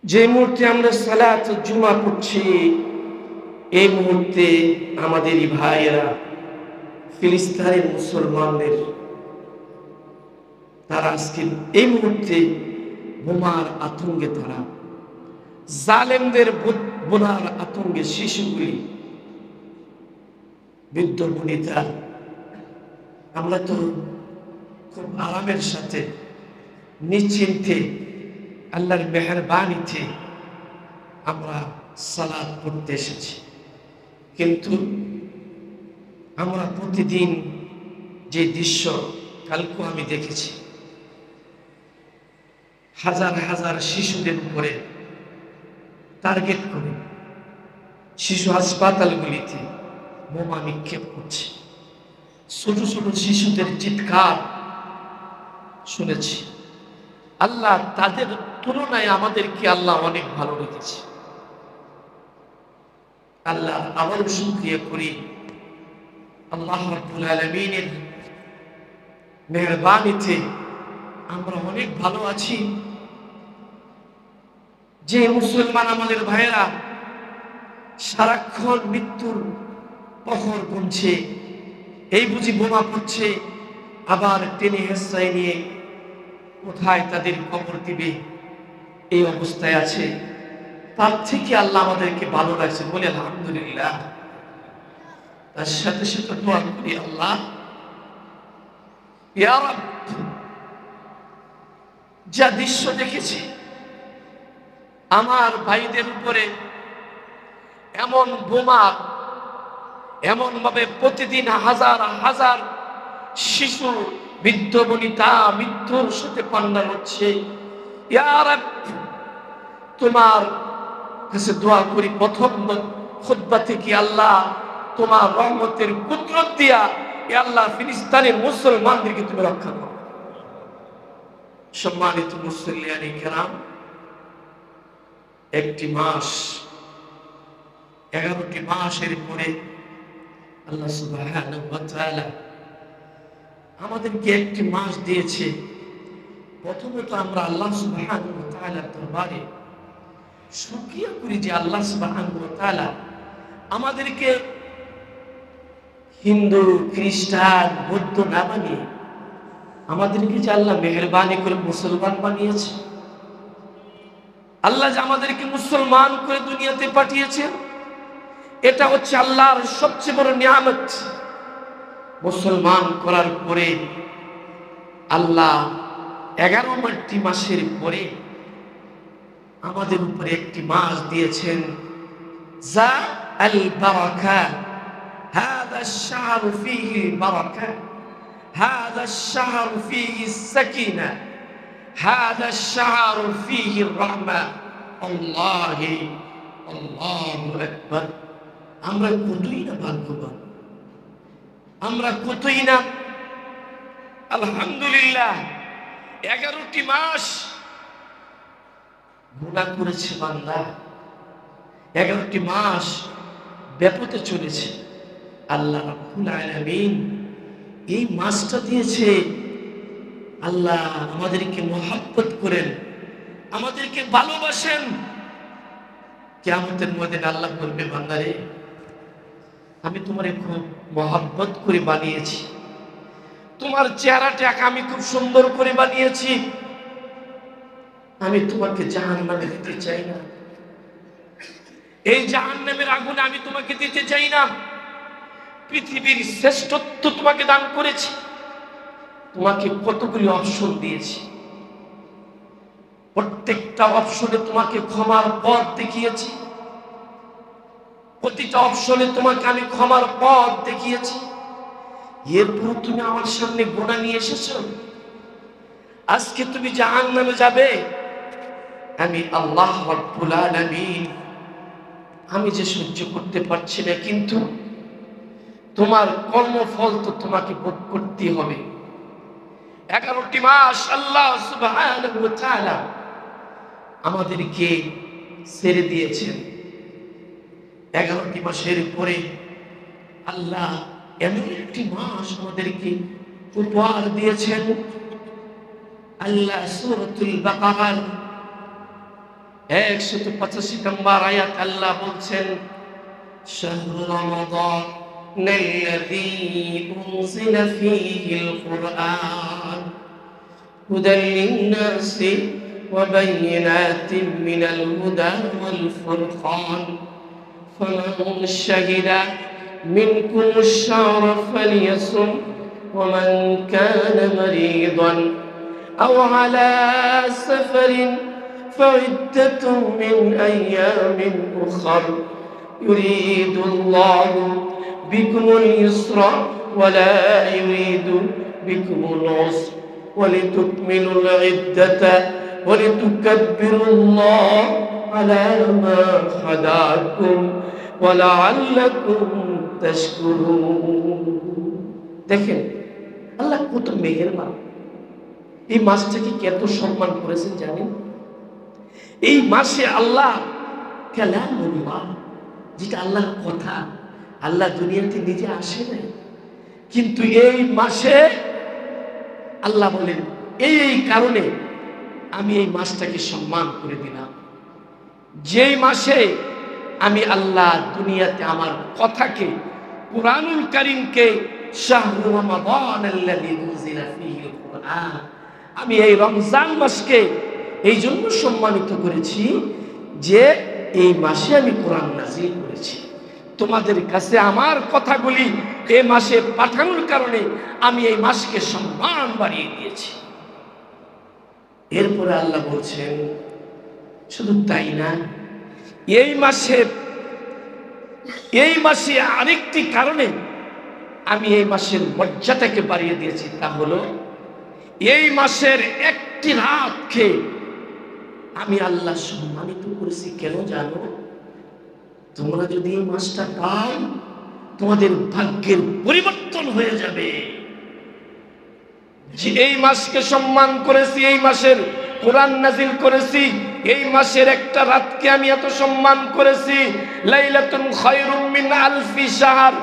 যে মুহূর্তে আমরা সালাত জুমা পড়ছি, এই মুহূর্তে আমাদেরই ভাইয়েরা ফিলিস্তিনের মুসলমানদের তারা আজকে এই মুহূর্তে বোমার আতঙ্কে, তারা জালেমদের বোমার আতঙ্কে শিশুগুলি, বৃদ্ধ বনিতা, আমরা তো খুব আরামের সাথে নিশ্চিন্তে আল্লাহর মেহেরবানিতে আমরা সালাত পড়তে এসেছি। কিন্তু আমরা প্রতিদিন যে দৃশ্য কালকেও আমি দেখেছি, হাজার হাজার শিশুদের উপরে টার্গেট করে শিশু হাসপাতালগুলিতে বোমা নিক্ষেপ করছে। ছোট ছোট শিশুদের চিৎকার শুনেছি। আল্লাহ তাদের তুলনায় আমাদেরকে আল্লাহ অনেক ভালো রেখেছে। আল্লাহ আবারও শুকরিয়া করি, আল্লাহ রাব্বুল আলামিনের মেহেরবানিতে আমরা অনেক ভালো আছি। যে মুসলমান আমাদের ভাইয়েরা সারাক্ষণ মৃত্যুর প্রহর গুনছে, এই বুঝি বোমা পড়ছে, আবার টেনে হেঁচড়ায় নিয়ে কোথায় তাদের কবর দিবে, এই অবস্থায় আছে। তার থেকে আল্লাহ আমাদেরকে ভালো লাগছে বলে আলহামদুলিল্লাহ। তার সাথে সাথে দোয়া করি, আল্লাহ ইয়া রাব, যা দৃশ্য দেখেছি আমার ভাইদের উপরে এমন বোমা, এমন ভাবে প্রতিদিন হাজার হাজার শিশু, বৃদ্ধ বনিতা মৃত্যুর সাথে পান্না হচ্ছে। ইয়া রাব, তোমার কাছে দোয়া করি প্রথম খুতবা থেকে, আল্লাহ তোমার রহমতের কুদরত দিয়া এ আল্লাহ ফিলিস্তিনের মুসলমানদেরকে তুমি রক্ষা করো। সম্মানিত মুসল্লিয়ানে কেরাম, একটি মাস, 11টি মাসের পরে আল্লাহ সুবহানাহু ওয়া তাআলা আমাদেরকে একটি মাস দিয়েছে। প্রথমত আমরা আল্লাহ সুবহানাহু ওয়া তাআলার দরবারে শুকরিয়া করি যে আল্লাহ সুবহানাহু ওয়া তাআলা আমাদেরকে হিন্দু, খ্রিস্টান, বৌদ্ধ না বানিয়ে আমাদেরকে যে আল্লাহ মেহেরবানি করে মুসলমান বানিয়েছে। আল্লাহ যে আমাদেরকে মুসলমান করে দুনিয়াতে পাঠিয়েছেন, এটা হচ্ছে আল্লাহর সবচেয়ে বড় নিয়ামত। মুসলমান করার পরে আল্লাহ 11টি মাসের পরে আমাদের উপরে একটি মাস দিয়েছেন, যা আল বারাকা। هذا الشهر فيه البركة، هذا الشهر فيه السكينة، هذا الشهر فيه الرحمة। الله الله أكبر। আমরা কতই না ভাগ্যবান, আমরা কতই না আলহামদুলিল্লাহ। 11টি মাস গুনাহ করেছে বান্দা, 11টি মাস ব্যাপতে চলেছে। আল্লাহ রাব্বুল আলামিন এই মাসটা দিয়েছে। আল্লাহ আমাদেরকে মহব্বত করেন, আমাদেরকে ভালোবাসেন। কিয়ামতের ময়দানে আল্লাহ বলবে, বান্দারে আমি তোমারে খুব মহব্বত করে বানিয়েছি, তোমার চেহারাটাকে আমি খুব সুন্দর করে বানিয়েছি, আমি তোমাকে জাহান্নামে দিতে চাই না। এই জাহান্নামের আগুনে আমি তোমাকে দিতে চাই না। পৃথিবীর শ্রেষ্ঠত্ব তোমাকে দান করেছি, তোমাকে কতগুলি অপশন দিয়েছি, প্রত্যেকটা অপশনে তোমাকে ক্ষমার পথ দেখিয়েছি, প্রতিটা অপশনে তোমাকে আমি ক্ষমার পথ দেখিয়েছি। এরপর তুমি আমার সামনে গুনাহ নিয়ে এসেছো, আজকে তুমি জাহান্নামে যাবে। আমি আল্লাহ রাব্বুল আলামিন আমি যে সহ্য করতে পারছি না, কিন্তু তোমার কর্মফল তো তোমাকে ভোগ করতে হবে। 11টি মাস আল্লাহ সুবহানাহু ওয়া তাআলা আমাদেরকে ছেড়ে দিয়েছেন। 11টি মাসের পরে আল্লাহ এমন একটি মাস আমাদেরকে উপহার দিয়েছেন। আল্লাহ সূরাতুল বাকারার 185 নম্বর আয়াত আল্লাহ বলছেন, শাহরু রমাদান الذي أنزل فيه القرآن هدى للناس وبينات من الهدى والفرقان فمن شهد منكم الشهر فليصم ومن كان مريضا أو على سفر فعدة من أيام أخر يريد الله بكم اليسر ولا يريد بكم العسر ولتكملوا العدة ولتكبروا الله على ما هداكم ولعلكم تشكرون। দেখেন আল্লাহ কত মেহেরবান। এই মাসটাকে কত সম্মান করেছেন জানেন? এই মাসে আল্লাহ কালামুল্লাহ, যেটা আল্লাহর কথা, আল্লাহ দুনিয়াতে নিজে আসে নাই, কিন্তু এই মাসে আল্লাহ বলেন এই কারণে আমি এই মাসটাকে সম্মান করে দিলাম, যেই মাসে আমি আল্লাহ দুনিয়াতে আমার কথাকে, কুরআনুল কারীমকে, শাহরু রমাদান আল্লাযী উনজিলা ফীহিল কুরআন, আমি এই রমজান মাসকে এই জন্য সম্মানিত করেছি যে এই মাসে আমি কোরআন নাযিল করেছি। তোমাদের কাছে আমার কথাগুলি এই মাসে পাঠানোর কারণে আমি এই মাসকে সম্মান বাড়িয়ে দিয়েছি। এরপরে আল্লাহ বলছেন শুধু তাই না, এই মাসে আরেকটি কারণে আমি এই মাসের মর্যাদাকে বাড়িয়ে দিয়েছি, তা হলো এই মাসের একটি রাতকে আমি আল্লাহ সম্মানিত করেছি। কেন জানো? তোমরা যদি এই মাসটা পাও তোমাদের ভাগ্যের পরিবর্তন হয়ে যাবে। যে এই মাসকে সম্মান করেছি, এই মাসের কোরআন নাজিল করেছি, এই মাসের একটা রাতকে আমি এত সম্মান করেছি, লাইলাতুন খায়রুম মিন আলফি শাহর।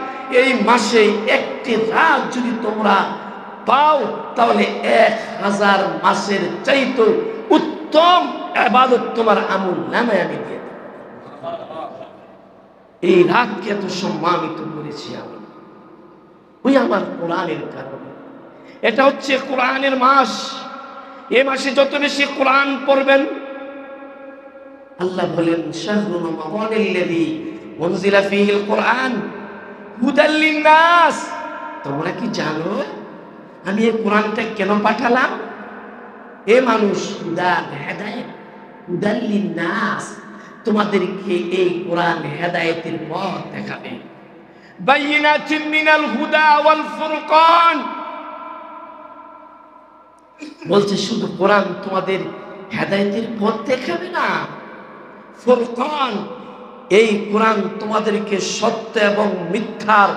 এই মাসে একটি রাত যদি তোমরা পাও তাহলে 1000 মাসের চাইতে উত্তম ইবাদত তোমার আমল নামায় আমি দিয়ে দেব। এই রাতকে এত সম্মানিত করেছি আমি ওই আমার কোরআনের কারণে। এটা হচ্ছে কোরআনের মাস। এই মাসে যত বেশি কোরআন পড়বেন, আল্লাহ বলেন শাহরু রমাদানিল্লাযী উনজিলা ফীহিল কুরআন হুদাল লিন-নাস। তোমরা কি জানো আমি এই কোরআনটা কেন পাঠালাম? এ মানুষ, হুদা হেদায়েত, হুদাল লিন-নাস, তোমাদেরকে এই কোরআন হেদায়েতের পথ দেখাবে। বাইয়িনাতিন মিনাল হুদা ওয়াল ফুরকান, বলছে শুধু কোরআন তোমাদের হেদায়েতের পথ দেখাবে না, ফুরকান, এই কোরআন তোমাদেরকে সত্য এবং মিথ্যার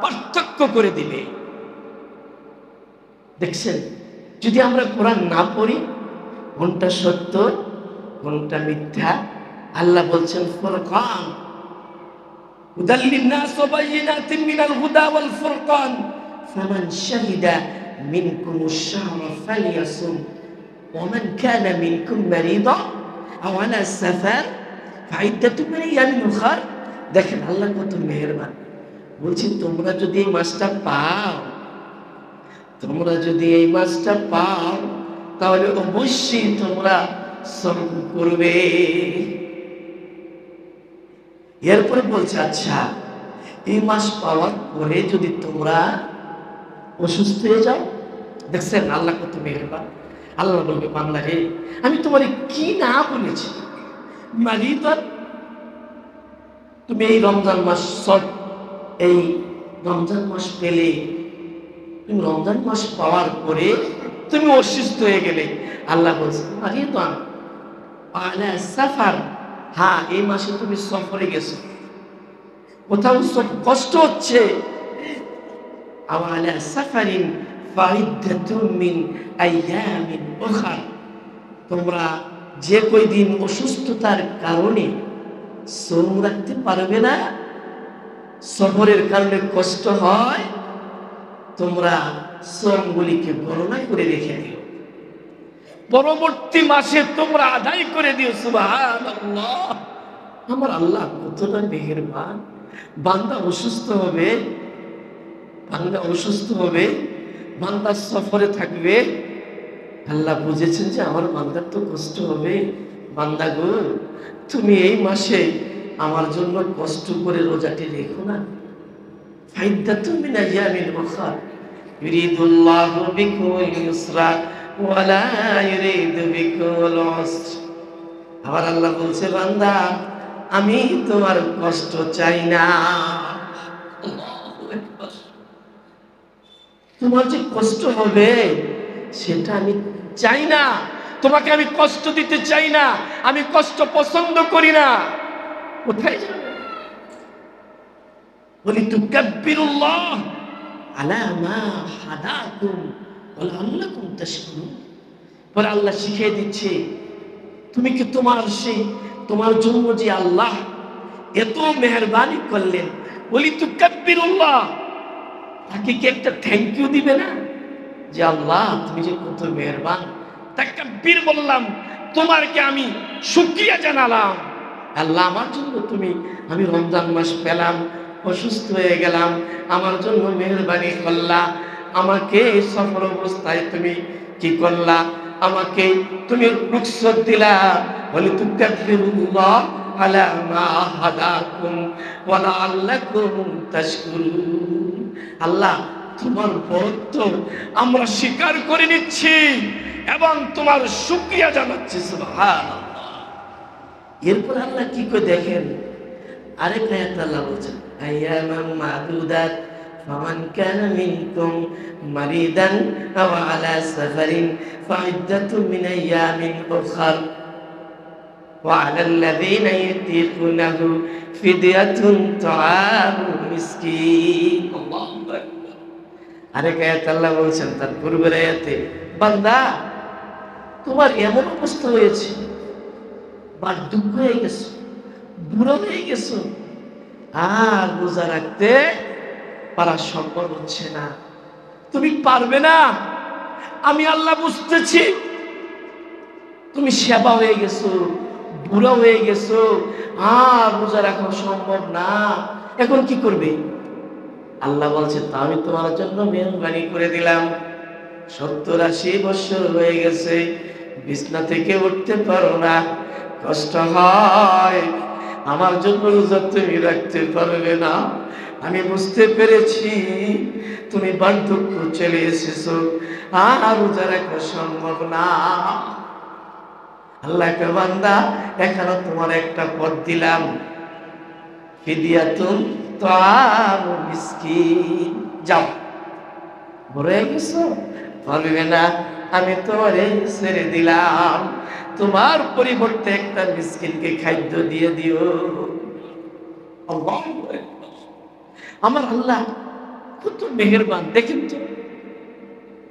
পার্থক্য করে দিবে। দেখছেন, যদি আমরা কোরআন না পড়ি কোনটা সত্য কোনটা মিথ্যা, আল্লাহ বলছেন ফুরকান, হুদাল লিন-নাস ওয়া বাইয়িনাতিন মিনাল হুদা ওয়াল ফুরকান ফামান শাহিদা মিনকুমুশ শাহরা ফালিয়াসুম ওয়া মান কানা মিনকুম মারিদা আও আলা সাফার ফাইদ্দাতুম মিন আইয়ামিন উখর। দেখেন আল্লাহ কত মেহেরবান। বলছেন তোমরা যদি এই মাসটা পাও, তোমরা যদি এই মাসটা পাও তাহলে অবশ্যই তোমরা শ্রম করবে। এরপরে বলছে আচ্ছা এই মাস পাওয়ার পরে যদি তোমরা অসুস্থ হয়ে যাও, দেখছেন আল্লাহ কত মেহেরবান। আল্লাহ বলবে বান্দা রে আমি তোমার কি না বলেছি, মারিদান, তুমি এই রমজান মাস এই রমজান মাস পেলে, তুমি রমজান মাস পাওয়ার পরে তুমি অসুস্থ হয়ে গেলে, আল্লাহ বলছে মারিদান আলা সাফার, হ্যাঁ এই মাসে তুমি সফরে গেছো, কোথাও সব কষ্ট হচ্ছে, আলা সাফারিন ফাইদ্দাতুম মিন আইয়ামিন উখর, তোমরা যে কয়দিন অসুস্থতার কারণে শ্রম রাখতে পারবে না, সফরের কারণে কষ্ট হয়, তোমরা শ্রমগুলিকে গণনা করে রেখে দিও। পরবর্তী মাসে তোমরা আদায় করে দিও। সুবহানাল্লাহ। আমার আল্লাহ কতটা মেহেরবান। বান্দা অসুস্থ হবে, বান্দা সফরে থাকবে, আল্লাহ বুঝেছেন যে আমার বান্দার তো কষ্ট হবে। বান্দা গো, তুমি এই মাসে আমার জন্য কষ্ট করে রোজাটি রেখো না। ফাইদ্দাতুম মিন আইয়ামিন উখরা ইউরিদুল্লাহু বিকুমুল ইউসরা ওয়া লা ইউরিদু বিকুমুল উসর। আবার আল্লাহ বলছে, বান্দা আমি তোমার কষ্ট চাই না। তোমার যে কষ্ট হবে সেটা আমি চাই না। তোমাকে আমি কষ্ট দিতে চাই না, আমি কষ্ট পছন্দ করি না। কোথায় যাবে? বলি তুকাব্বিরুল্লাহ আলা মা হাদাকুম ওয়া লাআল্লাকুম তাশকুরুন। পরে আল্লাহ শিখিয়ে দিচ্ছে, তুমি কি তোমার জন্য যে আল্লাহ এত মেহেরবানি করলেন, বলি তুকাব্বিরুল্লাহ, তাকে কি একটা থ্যাংক ইউ দিবে না? যে আল্লাহ তুমি যে কত মেহেরবান, তাকাব্বির বললাম, তোমারকে আমি শুকরিয়া জানালাম। আল্লাহ আমার জন্য আমি রমজান মাস পেলাম, অসুস্থ হয়ে গেলাম, আমার জন্য মেহেরবানি করলা। আমাকে সফর অবস্থায় তুমি কি করলা? আমাকে তুমি রুখসত দিলা। বলে তুকাব্বিরুল্লাহ আলা মা হাদাকুম ওয়া লাআল্লাকুম তাশকুরুন। আল্লাহ তোমার বরত্ব আমরা স্বীকার করে নিচ্ছি এবং তোমার শুকরিয়া জানাচ্ছি। সুবহানাল্লাহ। এরপর আল্লাহ কি করে দেখেন, আরেক আয়াত আল্লাহ বলেছেন, আইয়ামান মাদুদাত ফামান কানা মিনকুম মারিদান আও আলা সাফারিন ফাইদ্দাতুম মিন আইয়ামিন উখর ওয়া আলাল্লাযীনা ইউতীকুনাহু ফিদিয়াতুন তাআমু মিসকিন। আল্লাহু আকবার। আরেক আয়াত আল্লাহ বলছেন তার পূর্বের আয়াতে, বান্দা তোমার এমন অবস্থা হয়েছে, বার্ধক্য হয়ে গেছো, বুড়ো হয়ে গেছো, আর রোজা রাখতে পারা সম্ভব হচ্ছে না, তুমি পারবে না। আমি আল্লাহ বুঝতেছি তুমি সেবা হয়ে গেছো, বুড়ো হয়ে গেছো, আর রোজা রাখা সম্ভব না। এখন কি করবে? আল্লাহ বলছে, তা আমি তোমার জন্য মেহরবানি করে দিলাম। 70-80 বছর হয়ে গেছে, বিছনা থেকে উঠতে পারো না, কষ্ট হয়, আমার জন্য রোজা তুমি রাখতে পারবে না। আমি বুঝতে পেরেছি তুমি বার্ধক্য চলে এসেছো, আর রোজা রাখা সম্ভব না। আল্লাহকে, বান্দা এখানে তোমার একটা পথ দিলাম, ফিদিয়াতুন তাআমু মিসকিন। যাও, বড় হয়ে গেছো, পারবে না, আমি তোমারে ছেড়ে দিলাম, তোমার পরিবর্তে একটা মিসকিনকে খাদ্য দিয়ে দিও। আল্লাহু আকবার। আমার আল্লাহ কত মেহেরবান দেখেন তো।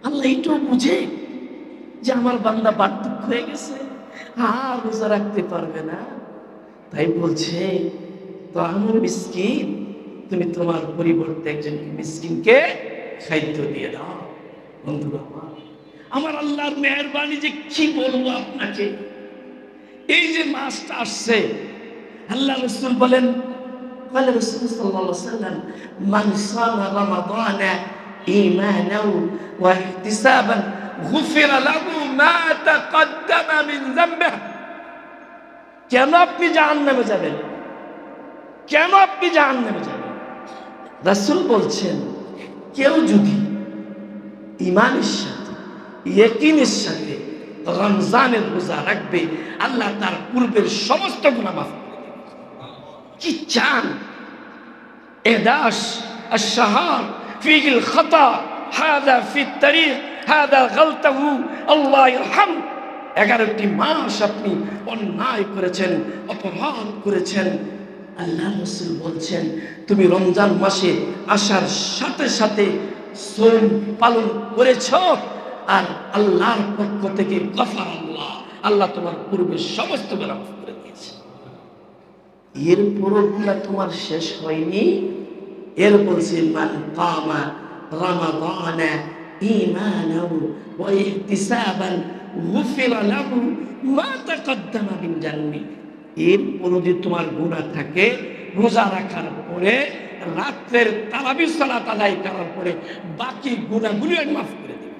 আল্লাহ এটাও বুঝে যে আমার বান্দা বার্ধক্য হয়ে গেছে, আর রোজা রাখতে পারবে না, তাই বলছে তো আমার মিসকিন, তুমি তোমার পরিবর্তে একজন মিসকিনকে খাদ্য দিয়ে দাও। বন্ধুরা, আমার আল্লাহর মেহেরবানি যে কি বলবো আপনাকে। এই যে মাসটা আসছে, আল্লাহ রাসূল বলেন, قال الرسول صلى الله عليه وسلم من صام رمضان إيمانا واحتسابا غفر له ما تقدم من ذنبه। কেন আপনি জাহান্নামে যাবেন? কেন আপনি জাহান্নামে যাবেন? রাসূল বলছেন, কেউ যদি ঈমানের সাথে, ইয়াকিনের সাথে রমজানের রোজা রাখবে, আল্লাহ তার পূর্বের সমস্ত গুনাহ মাফ করে দেবেন। কি চান? 11 الشهر فيه الخطأ هذا في الطريق هذا غلطه الله يرحم। 11টি মাস আপনি অন্যায় করেছেন, অপরাধ করেছেন। আল্লাহ রাসূল বলছেন, তুমি রমজান মাসে আসার সাথে সাথে সওম পালন করেছো, আর আল্লাহর পক্ষ থেকে গফার আল্লাহ, আল্লাহ তোমার পূর্বের সমস্ত গুনাহ মাফ করে দিয়েছে। এরপরও গুনাহ তোমার শেষ হয়নি। এর বলছে, মান কামা রমাদানা ঈমানান ওয়া ইহতিসাবান গুফিরা লাহু মা তাকাদ্দামা মিন জানবি। এরপর যদি তোমার গুনাহ থাকে, রোজা রাখার পরে, রাত্রের তারাবি সালাত আদায় করার পরে বাকি গুনাহগুলি আমি মাফ করে দেব।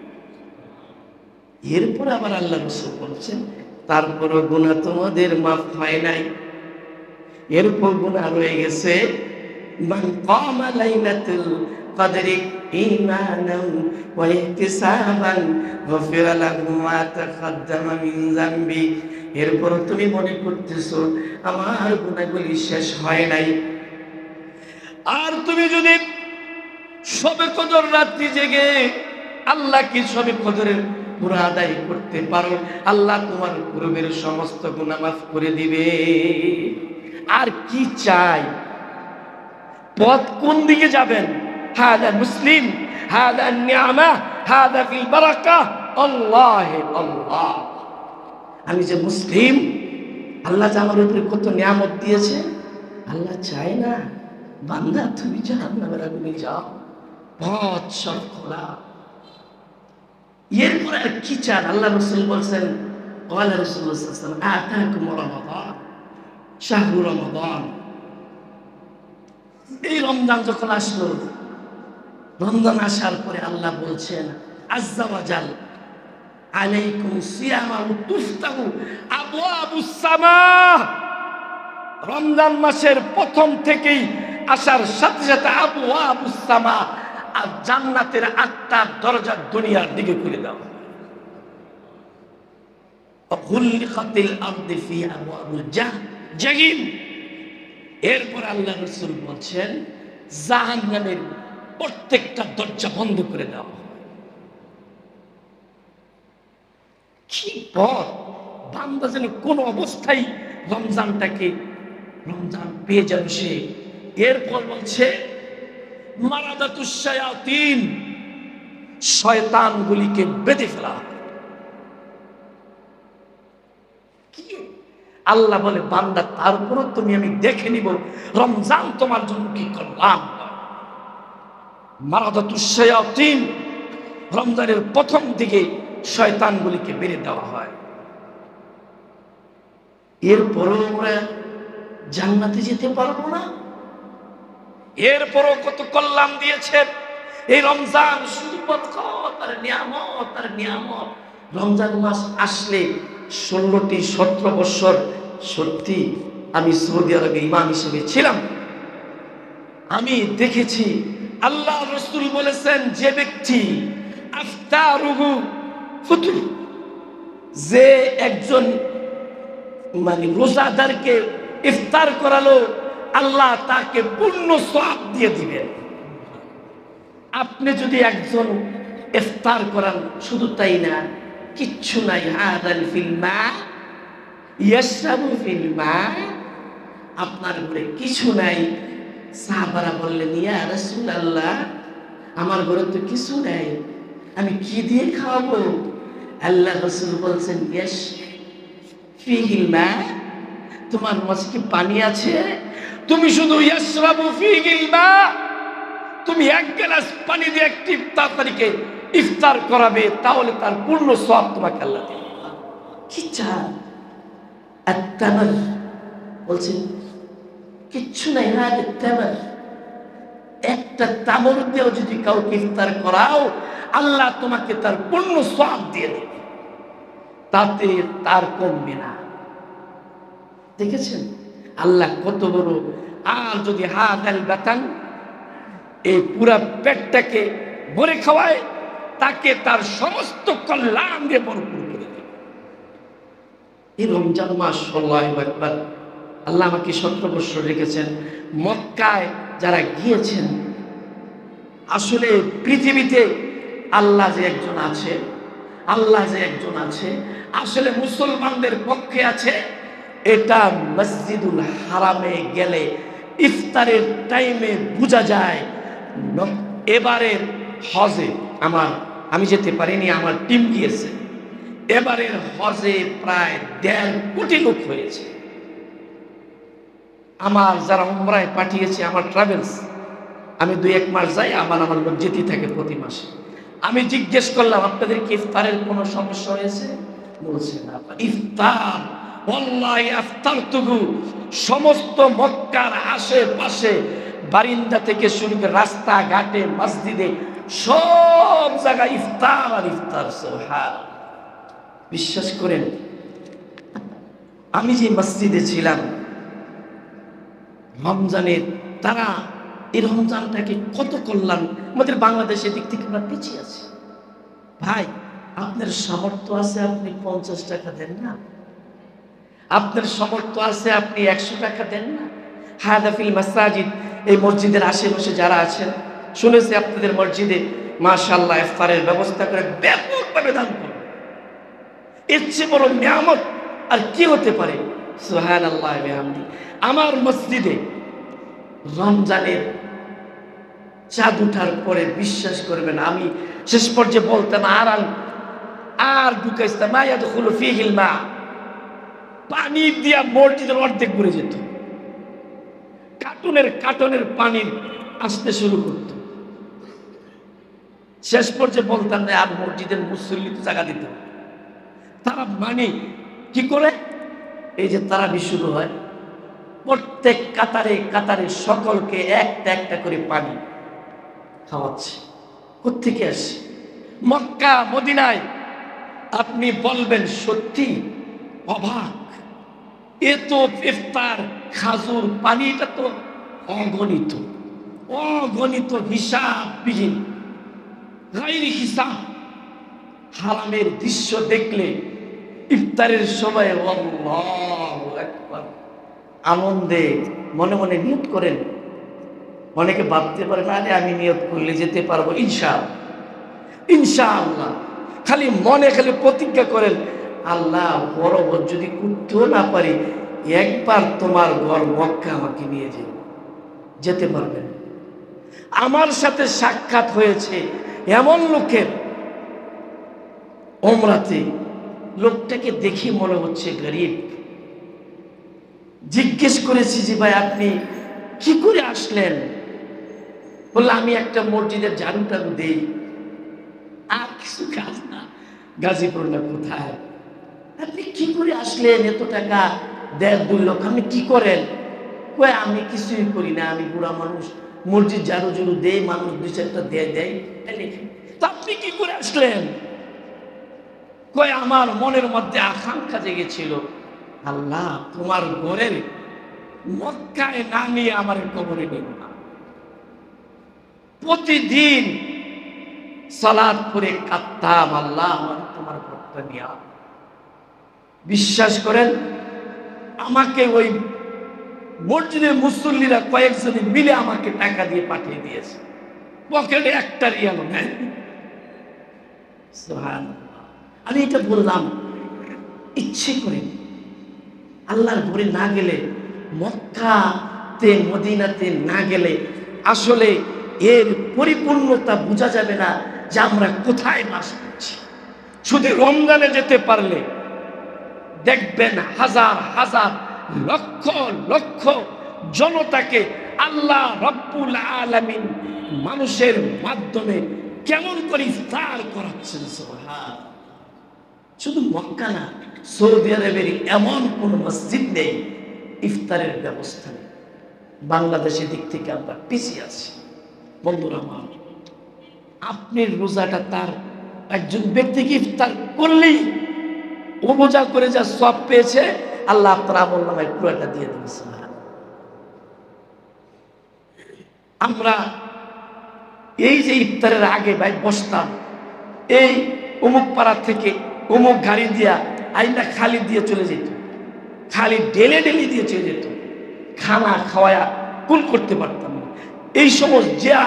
এরপরে আবার আল্লাহ রাসূল বলছেন, তারপরও গুনাহ তোমাদের মাফ হয় নাই, এরপর গুনাহ রয়ে গেছে। মান কামা লাইলাতুল কদরি ঈমানান ওয়া ইহতিসাবান গফিরা লাহু মা তাকাদ্দামা মিন যামবি। এরপর তুমি মনে করতেছো আমার গুনাহগুলি শেষ হয় নাই, আর তুমি যদি শবে কদর রাত্রি জেগে আল্লাহ কি শবে কদরের গুনাহ আদায় করতে পারো, আল্লাহ তোমার পূর্বের সমস্ত গুনাহ মাফ করে দিবে। আর কি চাই? পথ কোন দিকে যাবেন? হাদা মুসলিম, হাদা নিয়ামা, হাদা ফিল বারাকাহ, আল্লাহ আল্লাহ। আমি যে মুসলিম, আল্লাহ যে আমার উপরে কত নিয়ামত দিয়েছে, আল্লাহ চায় না বান্দা তুমি জাহান্নামের আগুনে যাও, পথ সব খোলা। এরপর আর কি চান? আল্লাহ রাসূল বলছেন, ক্বালা রাসূলুল্লাহ সাল্লাল্লাহু আলাইহি ওয়াসাল্লাম, আতাকুম রমাদান, শাহরু রমাদান। এই রমজান যখন আসলো, রমজান আসার পরে আল্লাহ বলছেন আজ্জা ওয়া জাল, আলাইকুম সিয়ামা তুফতাহু আবওয়াবুস সামা। রমজান মাসের প্রথম থেকেই আসার সাথে সাথে আবওয়াবুস সামা, আর জান্নাতের 8টা দরজা দুনিয়ার দিকে খুলে দাও। ওয়াগুলিকাতিল আরদি ফি আবওয়াবুল জাহিম। এরপর আল্লাহ রাসূল বলছেন জাহান্নামের প্রত্যেকটা দরজা বন্ধ করে দাও। কি পথ! বান্দা যেন কোন অবস্থায় রমজানটাকে রমজান পেয়ে যাবে সে। এরপর বলছে মারাদাতুশ শায়াতিন, শয়তানগুলিকে বেঁধে ফেলা। কি আল্লাহ বলে, বান্দা তারপরও তুমি আমি দেখে নিব রমজান তোমার জন্য কি করলাম। মারাদাতুশ শায়াতিন, রমজানের প্রথম দিকে শয়তানগুলিকে বেড়ে দেওয়া হয়। এরপরও আমরা জান্নাতে যেতে পারবো না। এরপরও কত কল্যাণ দিয়েছেন এই রমজান, শুধু বরকত আর নিয়ামত আর নিয়ামত। রমজান মাস আসলে 16টি 17 বছর সত্যি আমি সৌদি আরবে ইমাম হিসেবে ছিলাম। আমি দেখেছি আল্লাহ রাসূল বলেছেন, যে ব্যক্তি আফতারুহু ফুতুর, যে একজন রোজাদারকে ইফতার করালো, আল্লাহ তাকে পূর্ণ সওয়াব দিয়ে দিবেন। আপনি যদি একজন ইফতার করান, শুধু তাই না, কিচ্ছু নাই, হাদাল ফিল মা ইয়াশরাবু ফিল মা, আপনার ঘরে কিছু নাই। সাহাবারা বললেন, ইয়া রাসূলুল্লাহ, আমার ঘরে তো কিছু নাই, আমি কি দিয়ে খাওয়াবো? আল্লাহ রাসূল বলছেন, ইয়াশ ফিহিল মা, তোমার মাঝে কি পানি আছে? তুমি শুধু ইয়াশরাবু ফিহিল মা, তুমি 1 গ্লাস পানি দিয়ে একটি ইফতারকারীকে ইফতার করাবে, তাহলে তার পূর্ণ সওয়াব তোমাকে আল্লাহ দেবে। কি চান? আত-তামার বলছেন কিচ্ছু নাই, হাত-তামার, একটা তামর দিয়েও যদি কাউকে ইফতার করাও, আল্লাহ তোমাকে তার পূর্ণ সওয়াব দিয়ে দেবে, তাতে তার কমবে না। দেখেছেন আল্লাহ কত বড়। আর যদি হাদাল বাতান, এই পুরা পেটটাকে ভরে খাওয়ায়, তাকে তার সমস্ত কল্যাণ দিয়ে ভরপুর করে দেবে। এই রমজান মাস, আল্লাহু আকবার, আল্লাহ আমাকে 17 বছর রেখেছেন। মক্কায় যারা গিয়েছেন, আসলে পৃথিবীতে আল্লাহ যে একজন আছে, আল্লাহ যে একজন আছে, আসলে মুসলমানদের পক্ষে আছে। এটা মসজিদুল হারামে গেলে ইফতারের টাইমে বোঝা যায়। এবারের হজে আমি যেতে পারিনি, আমার টিম গিয়েছে। এবারের হজে প্রায় 1.5 কোটি লোক হয়েছে। আমার যারা উমরায় পাঠিয়েছে, আমার ট্রাভেলস, আমি 2-1 মাস যাই, আমার লোক যেতেই থাকে প্রতি মাসে। আমি জিজ্ঞেস করলাম, আপনাদের কি ইফতারের কোনো সমস্যা হয়েছে? বলছে না ইফতার, ওয়াল্লাহি আফতারতুহু, সমস্ত মক্কার আশেপাশে বারিন্দা থেকে শুরু করে রাস্তা ঘাটে মসজিদে সব জায়গায় ইফতার আর ইফতার। সুবহানাল্লাহ। বিশ্বাস করেন আমি যে মসজিদে ছিলাম রমজানের, তারা এই রমজানটাকে কত কল্যাণ, আমাদের বাংলাদেশের দিক থেকে আমরা পিছিয়ে আছি। ভাই আপনার সামর্থ্য আছে আপনি 50 টাকা দেন না, আপনার সামর্থ্য আছে আপনি 100 টাকা দেন না। হাদাফিল মাসাজিদ, এই মসজিদের আশেপাশে যারা আছেন শুনেছি আপনাদের মসজিদে মাশাআল্লাহ ইফতারের ব্যবস্থা করে ব্যাপকভাবে দান করেন। এর চেয়ে বড় নিয়ামত আর কি হতে পারে? সুবহানাল্লাহ ওয়া বিহামদি। আমার মসজিদে রমজানের চাঁদ উঠার পরে বিশ্বাস করবেন আমি শেষ পর্যায়ে বলতাম আর ঢুকাইতাম মা ইয়াদখুলু ফীহিল মা, পানি দিয়া মসজিদের অর্ধেক ভরে যেত, কার্টনের পানি আসতে শুরু করত। শেষ পর্যায়ে বলতাম না আর মসজিদের মুসল্লি তো জায়গা দিত। তারা মানে কি করে, এই যে তারাবি শুরু হয় প্রত্যেক কাতারে কাতারে সকলকে একটা একটা করে পানি খাওয়াচ্ছে। কোত্থেকে আসে? মক্কা মদিনায়। আপনি বলবেন সত্যি অবাক, এ তো ইফতার খাজুর পানি, এটা তো অগণিত হিসাববিহীন, গায়রি হিসাব। হারামের দৃশ্য দেখলে ইফতারের সময় আল্লাহু আকবার আনন্দে মনে মনে নিয়ত করেন। অনেকে ভাবতে পারে না আমি নিয়ত করলে যেতে পারবো ইনশাআল্লাহ। খালি মনে খালি প্রতিজ্ঞা করেন আল্লাহ বরাবর যদি করতেও না পারি একবার তোমার ঘর মক্কা আমাকে নিয়ে যেতে পারবেন। আমার সাথে সাক্ষাৎ হয়েছে এমন লোকের ওমরাতে, লোকটাকে দেখে মনে হচ্ছে গরিব। জিজ্ঞেস করেছি যে ভাই আপনি কি করে আসলেন? বললে আমি একটা মসজিদের ঝাড়ু টাড়ু দেই, আর কিছু কাজ না। গাজীপুর না কোথায়? আপনি কি করে আসলেন? এত টাকা 1.5-2 লক্ষ আপনি কি করেন? কয় আমি কিছুই করি না, আমি বুড়া মানুষ, মসজিদ ঝাড়ু ঝুড়ু দেই, মানুষ 2-4টা দেয়। তো আপনি কি করে আসলেন? কয় আমার মনের মধ্যে আকাঙ্ক্ষা জেগেছিল আল্লাহ তোমার ঘরের মক্কায় না নিয়ে আমার কবরে নেব না। প্রতিদিন সালাত করে কাঁদতাম আল্লাহ আমার তোমার ঘরটা নিয়ে। বিশ্বাস করেন আমাকে ওই মসজিদের মুসল্লিরা কয়েকজনে মিলে আমাকে টাকা দিয়ে পাঠিয়ে দিয়েছে, পকেটে 1টা রিয়ালও নেই। সুবহানাল্লাহ। আমি এটা বললাম ইচ্ছে করে, আল্লাহর ঘরে না গেলে, মক্কাতে মদিনাতে না গেলে আসলে এর পরিপূর্ণতা বোঝা যাবে না যে আমরা কোথায় বাস করছি। শুধু রমজানে যেতে পারলে দেখবেন হাজার হাজার লক্ষ লক্ষ জনতাকে আল্লাহ রব্বুল আলামিন মানুষের মাধ্যমে কেমন করে ইফতার করাচ্ছেন। সুবহান। শুধু মক্কা না, সৌদি আরবের এমন কোন মসজিদ নেই ইফতারের ব্যবস্থা নেই। বাংলাদেশের দিক থেকে আমরা পিছিয়ে আছি। বন্ধুরা আমার, আপনি রোজাটা তার একজন ব্যক্তিকে ইফতার করলেই ও রোজা করে যা সব পেয়েছে আল্লাহ আপনার আমল নামায় পুরোটা দিয়ে দিয়েছে। আমরা এই যে ইফতারের আগে ভাই বসতাম, এই অমুক পাড়া থেকে অমুক গাড়ি দিয়া আইনা খালি দিয়ে চলে যেত, খালি ডেলে দিয়ে চলে যেত, খানা খাওয়া কুল করতে পারতাম না। এই সময় যা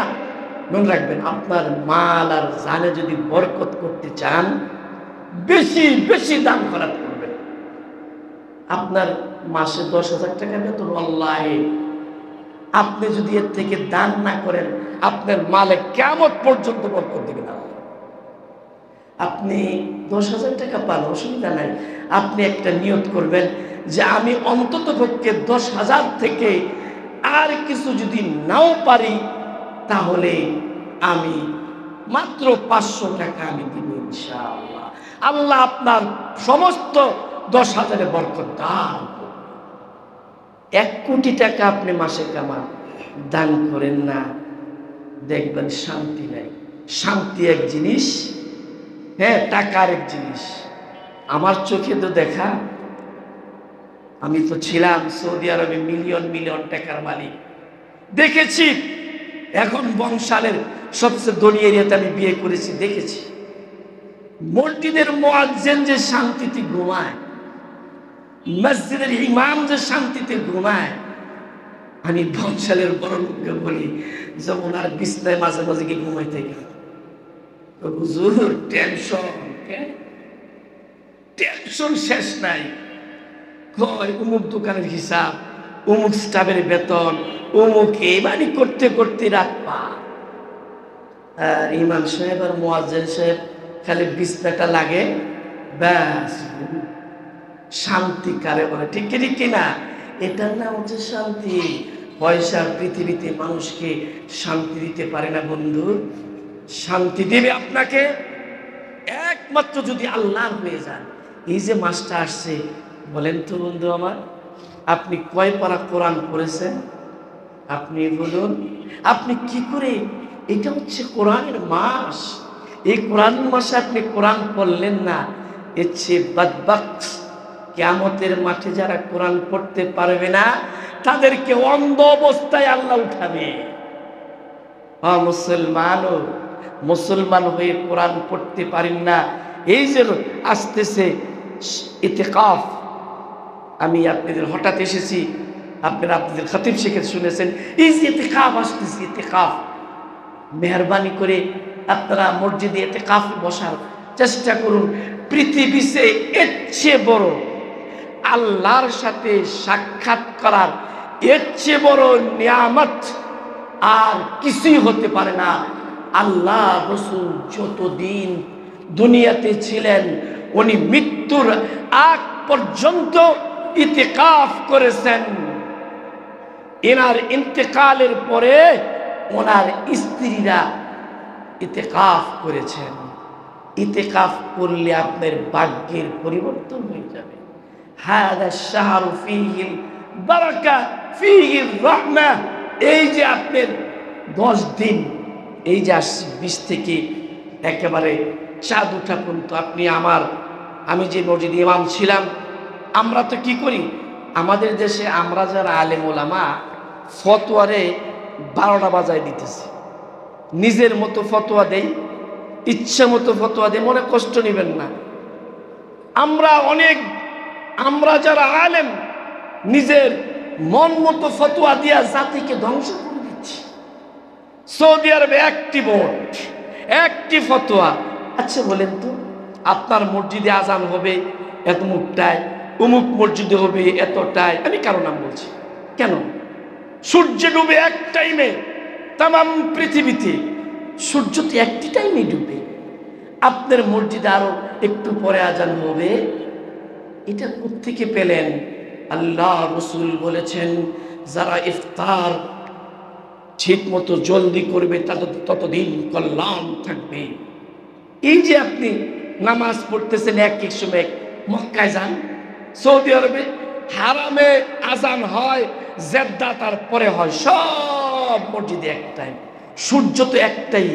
মনে রাখবেন, আপনার মাল আর জানে যদি বরকত করতে চান বেশি বেশি দান খরচ করবেন। আপনার মাসে 10,000 টাকা বেতন, আল্লাহে আপনি যদি এর থেকে দান না করেন আপনার মালে কিয়ামত পর্যন্ত বরকত দিবে না। আপনি 10,000 টাকা পান, অসুবিধা নাই। আপনি একটা নিয়ত করবেন যে আমি অন্তত পক্ষে 10,000 থেকে আর কিছু যদি নাও পারি তাহলে আমি মাত্র 500 টাকা আমি দিব ইনশাআল্লাহ। আল্লাহ আপনার সমস্ত 10,000-এ বরকত দান। 1 কোটি টাকা আপনি মাসে কামান, দান করেন না, দেখবেন শান্তি নাই। শান্তি এক জিনিস, হ্যাঁ, টাকার এক জিনিস। আমার চোখে তো দেখা, আমি তো ছিলাম সৌদি আরবে মিলিয়ন মিলিয়ন টাকার মালিক, দেখেছি। এখন বংশালের সবচেয়ে ধনী এরিয়াতে আমি বিয়ে করেছি, দেখেছি মসজিদের মুয়াজ্জিন যে শান্তিতে ঘুমায়, মসজিদের ইমাম যে শান্তিতে ঘুমায়। আমি বংশালের বড় লোককে বলি যে ওনার বিছনায় মাঝে মাঝে গিয়ে ঘুমাইতে গেল, হুজুর টেনশন, টেনশন শেষ নাই। কয় অমুক দোকানের হিসাব, অমুক স্টাফের বেতন, অমুক এই মানে করতে করতে রাত পা। আর ইমাম সাহেব আর মুয়াজ্জিন সাহেব খালি বিছনাটা লাগে, ব্যাস শান্তি কারে বলে? ঠিক কিনা? এটার নাম হচ্ছে শান্তি। পয়সা পৃথিবীতে মানুষকে শান্তি দিতে পারে না বন্ধু। শান্তি দেবে আপনাকে একমাত্র যদি আল্লাহর হয়ে যান। এই যে মাসটা আসছে, বলেন তো বন্ধু আমার, আপনি কয় পারা কোরআন পড়েছেন? আপনি বলুন, আপনি কি করে? এটা হচ্ছে কোরআনের মাস। এই কোরআনের মাসে আপনি কোরআন পড়লেন না, এর চেয়ে বাদবাক্ত কিয়ামতের মাঠে যারা কোরআন পড়তে পারবে না তাদেরকে অন্ধ অবস্থায় আল্লাহ উঠাবে। মুসলমান হয়ে কোরআন পড়তে পারেন না। এই যে আসতেছে ইতিকাফ, আমি আপনাদের হঠাৎ এসেছি, আপনাদের খতিব শিখে শুনেছেন, এই যে ইতিকাফ আসতেছে, ইতিকাফ মেহরবানি করে আপনারা মসজিদে ইতিকাফ বসার চেষ্টা করুন। পৃথিবীতে এর চেয়ে বড় আল্লাহর সাথে সাক্ষাৎ করার এর চেয়ে বড় নিয়ামত আর কিছুই হতে পারে না। আল্লাহ রাসূল যতদিন দুনিয়াতে ছিলেন, উনি মৃত্যুর আগ পর্যন্ত ইতিকাফ করেছেন। এনার ইন্তেকালের পরে ওনার স্ত্রীরা ইতিকাফ করেছেন। ইতিকাফ করলে আপনার ভাগ্যের পরিবর্তন হয়ে যাবে। হাদা শাহরু ফীহিল বারাকা ফীহির রাহমা। এই যে আপনার 10 দিন, এই যে 20 থেকে একেবারে চাঁদ ওঠা পর্যন্ত আপনি আমি যে মসজিদে ইমাম ছিলাম, আমরা তো কি করি, আমাদের দেশে আমরা যারা আলেম ওলামা ফতোয়ারে 12টা বাজায় দিতেছি, নিজের মতো ফতোয়া দেই, ইচ্ছা মতো ফতোয়া দেই, মনে কষ্ট নেবেন না। আমরা যারা আলেম নিজের মন মতো ফতোয়া দিয়া জাতিকে ধ্বংস করে দিচ্ছি। সৌদি আরবে একটি বোর্ড, একটি ফতোয়া। আচ্ছা বলেন তো, আপনার মসজিদে আজান হবে এতমুকটায়, অমুক মসজিদে হবে এতটায়, আমি কারো নাম বলছি কেন? সূর্য ডুবে এক টাইমে, তাম পৃথিবীতে সূর্য তো একটি টাইমে ডুবে, আপনার মসজিদে আরো একটু পরে আজান হবে। এটা কোত্থেকে পেলেন? আল্লাহ রাসূল বলেছেন, যারা ইফতার ঠিক মতো জলদি করবে তাদের ততদিন কল্যাণ থাকবে। এই যে আপনি নামাজ পড়তেছেন এক সময়, মক্কায় যান, সৌদি আরবে হারামে আজান হয়, জেদ্দা তারপরে হয়, সব মসজিদে এক টাইম। সূর্য তো একটাই,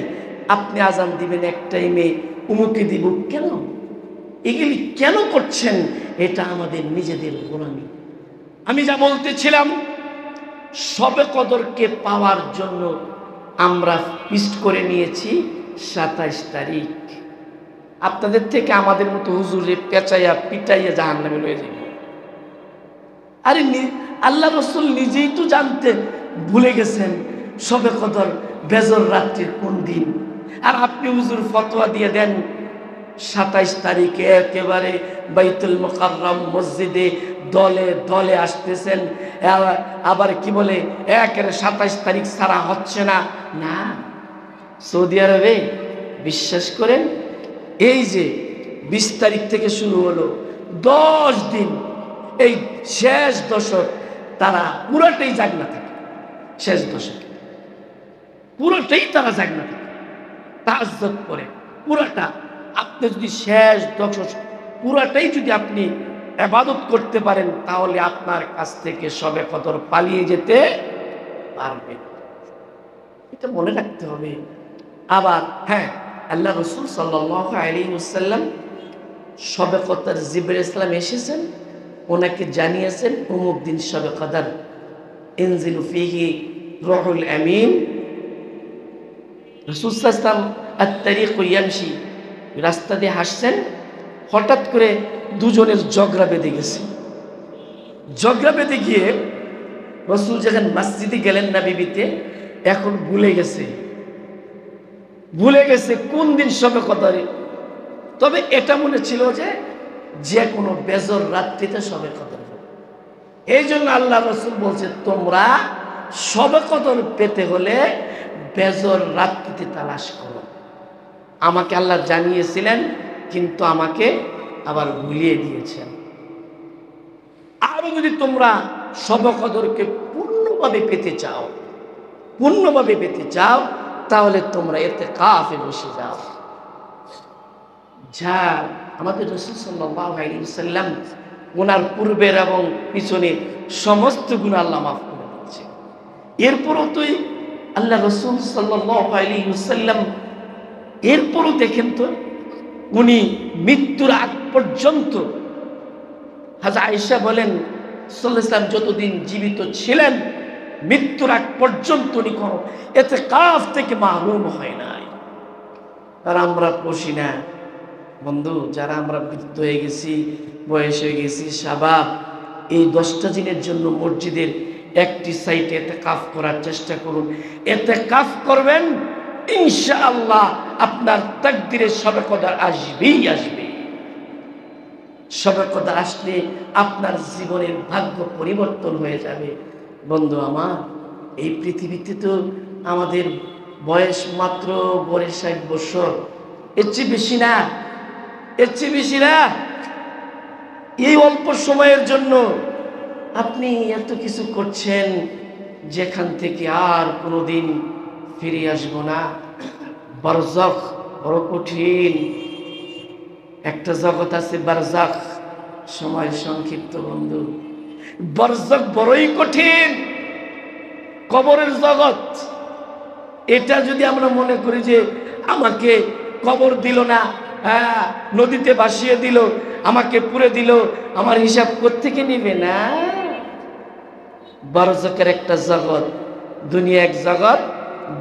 আপনি আজান দিবেন এক টাইমে, উমুকে দিব কেন? এগুলি কেন করছেন? এটা আমাদের নিজেদের গোলামি। আমি যা বলতেছিলাম, শবে কদরকে পাওয়ার জন্য আমরা ফিক্সড করে নিয়েছি 27 তারিখ। আপনাদের থেকে আমাদের মতো হুজুরে পেঁচাইয়া পিটাইয়া জাহান্নামে লয়ে যাবে। আরে আল্লাহ রাসূল নিজেই তো জানতেন, ভুলে গেছেন শবে কদর বেজর রাত্রির কোন দিন, আর আপনি হুজুর ফতোয়া দিয়ে দেন 27 তারিখে একেবারে বাইতুল মুকাররম মসজিদে দলে দলে আসতেছেন। আবার কি বলে, 27 তারিখ ছাড়া হচ্ছে না। না, সৌদি আরবে বিশ্বাস করেন, এই যে 20 তারিখ থেকে শুরু হলো 10 দিন, এই শেষ দশক তারা পুরোটাই জাগনা থাকে। শেষ দশক পুরোটাই তারা জাগনা থাকে, তাহাজ্জুদ পড়ে পুরোটা। আপনি যদি শেষ 10 পুরাটাই যদি আপনি ইবাদত করতে পারেন, তাহলে আপনার কাছ থেকে শবে কদর পালিয়ে যেতে পারবে। এটা মনে রাখতে হবে। আবার হ্যাঁ, আল্লাহ রাসূল সাল্লাল্লাহু আলাইহি ওয়াসাল্লাম শবে কদর জিবরাইল ইসলাম এসেছেন, ওনাকে জানিয়েছেন অমুক দিন শবে কদর, ইনজিলু ফিহি রুহুল আমিন। রাসূল সাল্লাল্লাহু আলাইহি ওয়াসাল্লাম আত-তারিক ইয়ামশি, রাস্তা দিয়ে হাঁটছেন, হঠাৎ করে দুজনের ঝগড়া বেঁধে গেছে। ঝগড়া বেঁধে গিয়ে রাসূল যখন মসজিদে গেলেন না বিবিতে, এখন ভুলে গেছে কোন দিন শবে কদরে। তবে এটা মনে ছিল যে কোনো বেজর রাত্রিতে শবে কদর হবে। এই জন্য আল্লাহ রাসূল বলছে, তোমরা শবে কদর পেতে হলে বেজর রাত্রিতে তালাশ করো। আমাকে আল্লাহ জানিয়েছিলেন, কিন্তু আমাকে আবার ভুলিয়ে দিয়েছেন। আরো যদি তোমরা শবে কদরকে পূর্ণভাবে পেতে চাও, তাহলে তোমরা ইতিকাফে বসে যাও। যা আমাদের রাসূল সাল্লাল্লাহু আলাইহি ওয়াসাল্লাম ওনার পূর্বের এবং পিছনের সমস্ত গুনাহ আল্লাহ মাফ করে দিয়েছে। এরপরও তো আল্লাহ রাসূল সাল্লাল্লাহু আলাইহি ওয়াসাল্লাম এরপরও দেখেন তো, উনি মৃত্যুর আগ পর্যন্ত, হাজরত আয়েশা বলেন সাল্লাল্লাহু আলাইহি ওয়াসাল্লাম যতদিন জীবিত ছিলেন, মৃত্যুর আগ পর্যন্ত উনি কোনো ইতিকাফ থেকে মাহরুম হয় নাই। আর আমরা বসি না বন্ধু, যারা আমরা বৃদ্ধ হয়ে গেছি, বয়স হয়ে গেছি, শাবাব, এই 10টা দিনের জন্য মসজিদের একটি সাইটে ইতিকাফ করার চেষ্টা করুন। ইতিকাফ করবেন, ইনশাআল্লাহ আপনার তাকদীরে শবে কদর আসবেই আসবে। শবে কদর আসলে আপনার জীবনের ভাগ্য পরিবর্তন হয়ে যাবে। বন্ধু আমার, এই পৃথিবীতে তো আমাদের বয়স মাত্র 60 বছর, এর চেয়ে বেশি না। এই অল্প সময়ের জন্য আপনি এত কিছু করছেন, যেখান থেকে আর কোনোদিন ফিরে আসবো না। বারজাখ বড় কঠিন একটা জগৎ আছে, বারজাখ, সময় সংক্ষিপ্ত বন্ধু। বারজাখ বড়ই কঠিন, কবরের জগৎ। এটা যদি আমরা মনে করি যে আমাকে কবর দিল না, হ্যাঁ নদীতে ভাসিয়ে দিল, আমাকে পুড়ে দিল, আমার হিসাব কোত্থেকে নিবে না। বারজাখের একটা জগৎ, দুনিয়া এক জগৎ,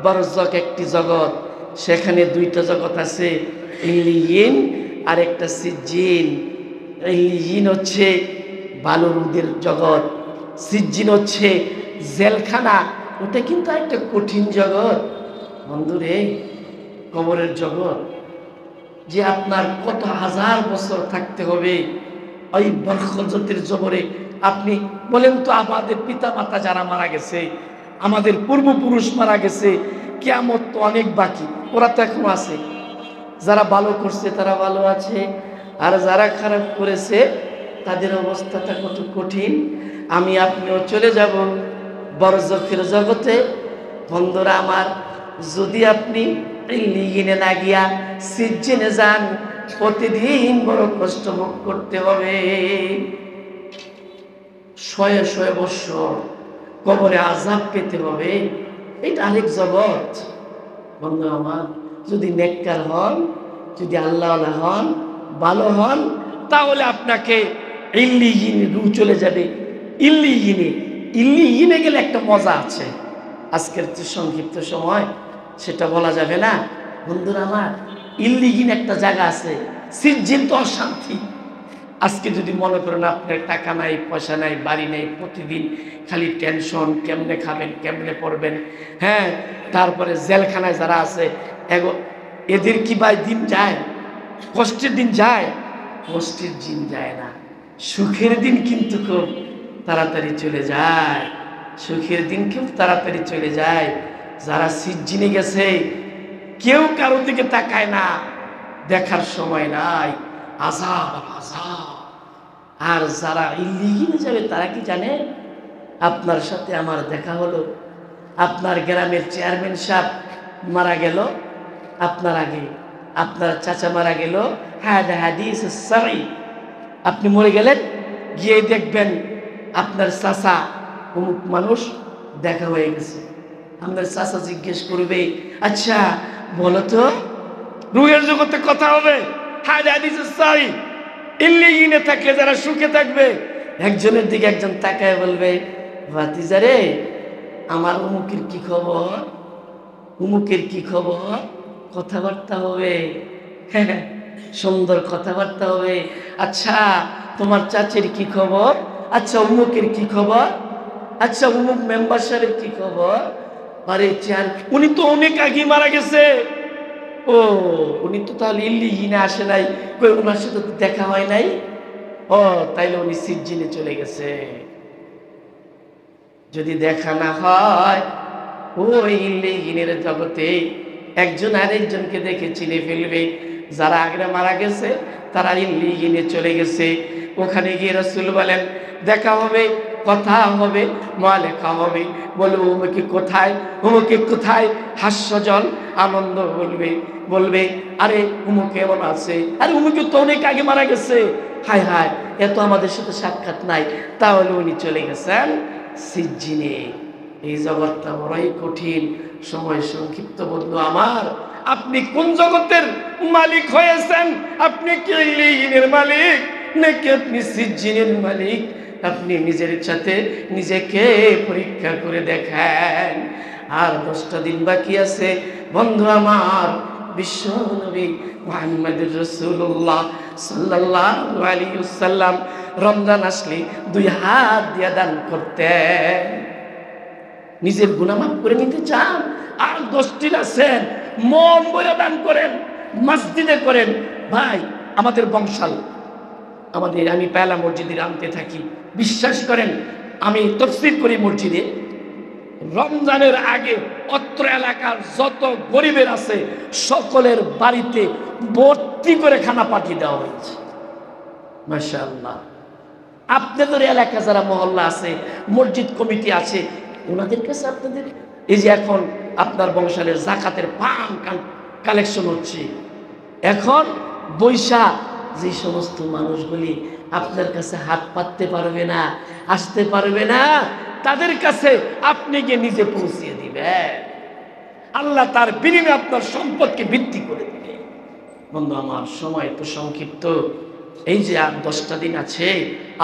বারজাখ একটি জগৎ। সেখানে 2টা জগৎ আছে, ইল্লিয়িন আর একটা সিজ্জিন। ইল্লিয়িন হচ্ছে বালুরুদের জগৎ, সিজ্জিন হচ্ছে জেলখানা। ওটা কিন্তু একটা কঠিন জগৎ বন্ধুরে, কবরের জগৎ, যে আপনার কত হাজার বছর থাকতে হবে ওই বরখতের জবরে। আপনি বলেন তো, আমাদের পিতা মাতা যারা মারা গেছে, আমাদের পূর্বপুরুষ মারা গেছে, কিয়ামত তো অনেক বাকি, ওরা তো এখনো আছে। যারা ভালো করছে তারা ভালো আছে, আর যারা খারাপ করেছে তাদের অবস্থাটা কত কঠিন। আমি আপনিও চলে যাব বরজখের জগতে। বন্ধুরা আমার, যদি আপনি ইল্লিয়িনে না গিয়া সিজ্জিনে যান, প্রতিদিন বড় কষ্ট ভোগ করতে হবে। 100 বছর কবরে আযাব পেতে হবে। এটা আরেক জগৎ বন্ধু আমার। যদি নেককার হন, যদি আল্লাহওয়ালা হন, ভালো হন, তাহলে আপনাকে ইল্লিয়িনে রূহ চলে যাবে। ইল্লিয়িনে গেলে একটা মজা আছে, আজকের যে সংক্ষিপ্ত সময় সেটা বলা যাবে না। বন্ধুরা আমার, ইল্লিয়িন একটা জায়গা আছে, সিজ্জিন তো অশান্তি। আজকে যদি মনে করেন আপনার টাকা নাই, পয়সা নাই, বাড়ি নেই, প্রতিদিন খালি টেনশন, কেমনে খাবেন, কেমনে পড়বেন, হ্যাঁ, তারপরে জেলখানায় যারা আছে, এদের কি ভাই দিন যায়? কষ্টের দিন যায়? কষ্টের দিন যায় না, সুখের দিন কিন্তু খুব তাড়াতাড়ি চলে যায়। সুখের দিন খুব তাড়াতাড়ি চলে যায়। যারা সিজ্জিনে গেছে, কেউ কারোর দিকে তাকায় না, দেখার সময় নাই, আযাব আর আযাব। আর যারা ইল্লিয়িনে যাবে তারা কি জানে? আপনার সাথে আমার দেখা হলো, আপনার গ্রামের চেয়ারম্যান সাহেব মারা গেল আপনার আগে, আপনার চাচা মারা গেল, হাদা হাদিস সহিহ, আপনি মরে গেলেন, গিয়ে দেখবেন আপনার চাচা অমুক মানুষ দেখা হয়ে গেছে। আপনার চাচা জিজ্ঞেস করবে, আচ্ছা বলো তো, রুহের জগতে কথা হবে, হাদা হাদিস সহিহ, ইল্লিয়িনে থাকলে যারা সুখে থাকবে, একজনের দিকে একজন তাকায় বলবে, ভাতিজা রে, আমার অমুকের কি খবর, অমুকের কি খবর, কথাবার্তা হবে, হ্যাঁ সুন্দর কথাবার্তা হবে। আচ্ছা তোমার চাচির কি খবর, আচ্ছা অমুকের কি খবর, আচ্ছা অমুক মেম্বার সাহেবের কি খবর, আরে চার উনি তো অনেক আগে মারা গেছে, ও উনি তো তাহলে ইল্লিয়িনে আসে নাই, কই ওনার সাথে তো দেখা হয় নাই, ও তাইলে উনি সিজ্জিনে চলে গেছে। যদি দেখা না হয়, ওই ইল্লিয়িনের জগতে একজন আরেকজনকে দেখে চিনে ফেলবে। যারা আগে মারা গেছে তারা ইল্লিয়িনে চলে গেছে। ওখানে গিয়ে রাসূল বলেন, দেখা হবে, কথা হবে, মালেখা হবে। বলবে অমুকে কোথায়, অমুকে কোথায়, হাস্যজল আনন্দ বলবে, বলবে আরে অমুকে এমন আছে, আরে অমুকে তো অনেক আগে মারা গেছে, হায় হায় এত আমাদের সাথে সাক্ষাৎ নাই, তাহলে উনি চলে গেছেন সিজ্জিনে। এই জগৎটা বড়ই কঠিন, সময় সংক্ষিপ্ত। বন্ধু আমার, আপনি কোন জগতের মালিক হয়েছেন? আপনি কি ইল্লিয়িনের মালিক নাকি আপনি সিজ্জিনের মালিক? আপনি নিজের সাথে নিজেকে পরীক্ষা করে দেখেন। আর 10টা দিন বাকি আছে বন্ধু আমার। বিশ্ব নবী মুহাম্মদুর রাসূলুল্লাহ সাল্লাল্লাহু আলাইহি ওয়াসাল্লাম রমজান আসলে 2 হাত দিয়ে দান করতেন। নিজের গুনাহ মাফ করে নিতে চান? আর 10 দিন আছেন, মন ভরে দান করেন, মসজিদে করেন। ভাই আমাদের বংশাল, আমি পেলা মসজিদে আনতে থাকি, বিশ্বাস করেন আমি তাফসীর করি মসজিদে। রমজানের আগে অত্র এলাকার যত গরিবের আছে সকলের বাড়িতে ভর্তি করে খানা পাঠিয়ে দেওয়া হয়েছে। মাশাআল্লাহ। আপনাদের এলাকা যারা মহল্লা আছে, মসজিদ কমিটি আছে, ওনাদের কাছে আপনাদের এই যে এখন আপনার বংশালের যাকাতের পান কালেকশন হচ্ছে, এখন বৈশাখ যে সমস্ত মানুষগুলি আপনার কাছে হাত পাততে পারবে না, আসতে পারবে না, তাদের কাছে আপনি গিয়ে নিজে পৌঁছিয়ে দিবেন। আল্লাহ তার বিনিময়ে আপনার সম্পদকে বৃদ্ধি করে দিবে। বন্ধু আমার, সময় তো সংক্ষিপ্ত। এই যে আর 10টা দিন আছে,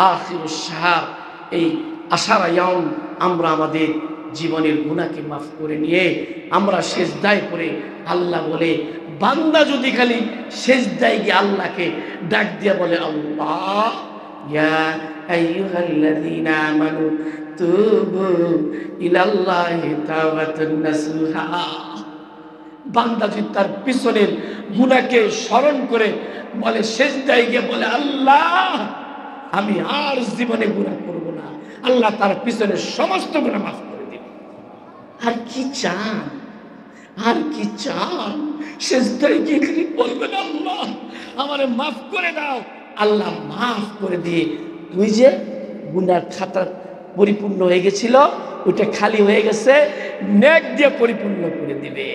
আখিরুস শাহর, এই আশার ইয়াউম আমরা আমাদের জীবনের গুনাহকে মাফ করে নিয়ে আমরা সেজদায় পড়ে আল্লাহ বলে, বান্দা যদি খালি সেজদায় গিয়ে আল্লাহকে ডাক দিয়ে বলে, আল্লাহ ইয়া আইয়ুহাল্লাযীনা আমানু তুবু ইলাল্লাহি তাওবাতান নাসুহা, বান্দা যদি তার পিছনের গুনাহকে স্মরণ করে বলে, সেজদায় গিয়ে বলে, আল্লাহ আমি আর জীবনে গুনাহ করব না, আল্লাহ তার পিছনের সমস্ত গুনাহ মাফ করে দিবেন। আর কি চান, আর কি চান? সেজদায় গিয়ে খালি বলবেন, আল্লাহ আমারে মাফ করে দাও, আল্লাহ মাফ করে দিয়ে ওই যে গুনার খাতা পরিপূর্ণ হয়ে গেছিল, ওইটা খালি হয়ে গেছে, নেক দিয়ে পরিপূর্ণ করে দিবে।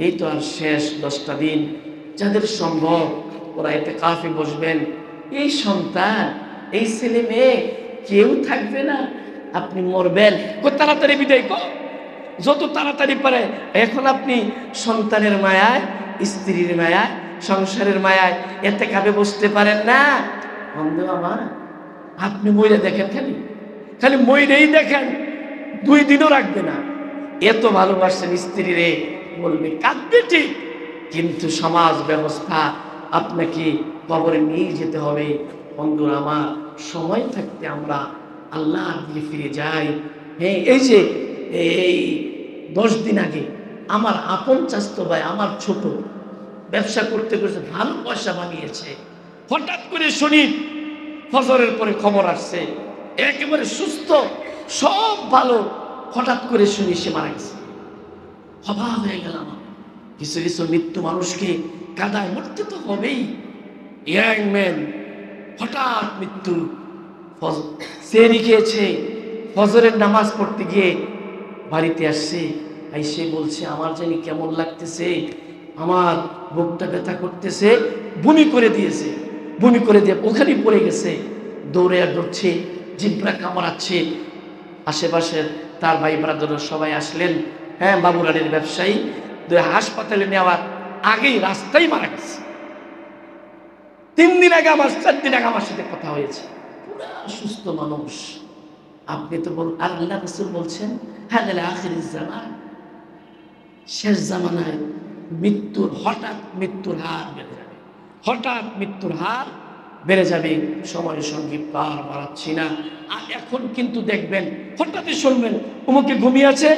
এই তো আর শেষ 10টা দিন, যাদের সম্ভব ওরা এতে কাফে বসবেন। এই সন্তান, এই ছেলে মেয়ে কেউ থাকবে না, আপনি মরবেন, তাড়াতাড়ি বিদায় কর, যত তাড়াতাড়ি পারে। এখন আপনি সন্তানের মায়ায়, স্ত্রীর মায়ায়, সংসারের মায়ায় এতে কাবে বসতে পারেন না। বন্ধু আমার, আপনি মইরে দেখেন, খালি খালি মইরেই দেখেন, 2 দিনও রাখবে না। এত ভালোবাসেন স্ত্রীরে, বলবে কাঁদবে ঠিক, কিন্তু সমাজ ব্যবস্থা আপনাকে কবরে নিয়ে যেতে হবে। বন্ধুরা আমার, সময় থাকতে আমরা আল্লাহর দিকে ফিরে যাই। হ্যাঁ, এই যে এই 10 দিন আগে আমার আপন চাচতো ভাই, আমার ছোট, ব্যবসা করতে করতে ভালো পয়সা বানিয়েছে। হঠাৎ করে শুনি ফজরের পরে খবর আসছে, একেবারে সুস্থ, সব ভালো, হঠাৎ করে শুনি সে মারা গেছে। অবাক হয়ে গেলাম। কিছু কিছু মৃত্যু মানুষকে কাদায় মরতে তো হবেই। ইয়াং ম্যান, হঠাৎ মৃত্যু। সেহরি খেয়েছে, ফজরের নামাজ পড়তে গিয়ে বাড়িতে আসছে, আইসে বলছে আমার জানি কেমন লাগতেছে, আমার বুকটা ব্যথা করতেছে, বমি করে দিয়েছে, বমি করে দিয়ে ওখানেই পড়ে গেছে। দৌড়ে আর দৌড়ছে, জিব্রা কামড়াচ্ছে। আশেপাশের তার ভাই ব্রাদার সবাই আসলেন। হ্যাঁ, বাবুরানির ব্যবসায়ী হাসপাতালে নেওয়ার আগেই রাস্তায় মারা গেছে। 3 দিন আগে 4 দিন আগে আমার সাথে কথা হয়েছে। পুরা সুস্থ মানুষ। আপনি তো আর আল্লাহ রাসূল বলছেন হাদাল আখিরিজ জামান, শেষ জামানায় হঠাৎ মৃত্যুর হার বেড়ে যাবে, হঠাৎ মৃত্যুর হার বেড়ে যাবে। সময়ের সঙ্গে পার বাড়াচ্ছি না। আর এখন কিন্তু দেখবেন হঠাৎই শুনবেন অমুকে ঘুমিয়ে আছে,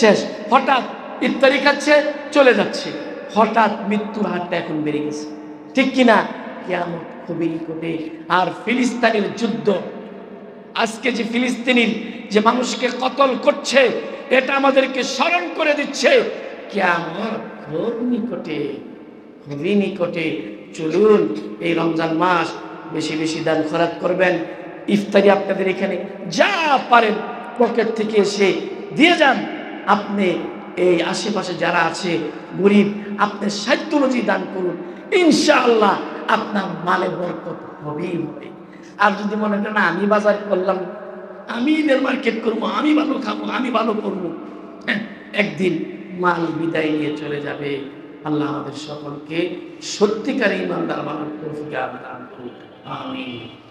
শেষ। হঠাৎ ইফতারি খাচ্ছে, চলে যাচ্ছে। হঠাৎ মৃত্যুর হারটা এখন বেড়ে গেছে, ঠিক কিনা? কিয়ামত খুবই নিকটে। আর ফিলিস্তিনের যুদ্ধ, আজকে যে ফিলিস্তিনির যে মানুষকে কতল করছে, এটা আমাদেরকে স্মরণ করে দিচ্ছে কিয়ামত খুব নিকটে, খুবই নিকটে। চলুন এই রমজান মাস বেশি বেশি দান খয়রাত করবেন। ইফতারি আপনাদের এখানে যা পারেন পকেট থেকে এসে দিয়ে যান। আপনি এই আশেপাশে যারা আছে গরিব, আপনি সাধ্য অনুযায়ী দান করুন, ইনশাআল্লাহ আপনার মালে বরকত হবেই হবে। আর যদি মনে করেন আমি বাজার করলাম, আমি ঈদের মার্কেট করবো, আমি ভালো খাবো, আমি ভালো করবো, একদিন মাল বিদায় নিয়ে চলে যাবে। আল্লাহ আমাদের সকলকে সত্যিকার ইমানদার বানানোর তৌফিক দান করুন। আমিন।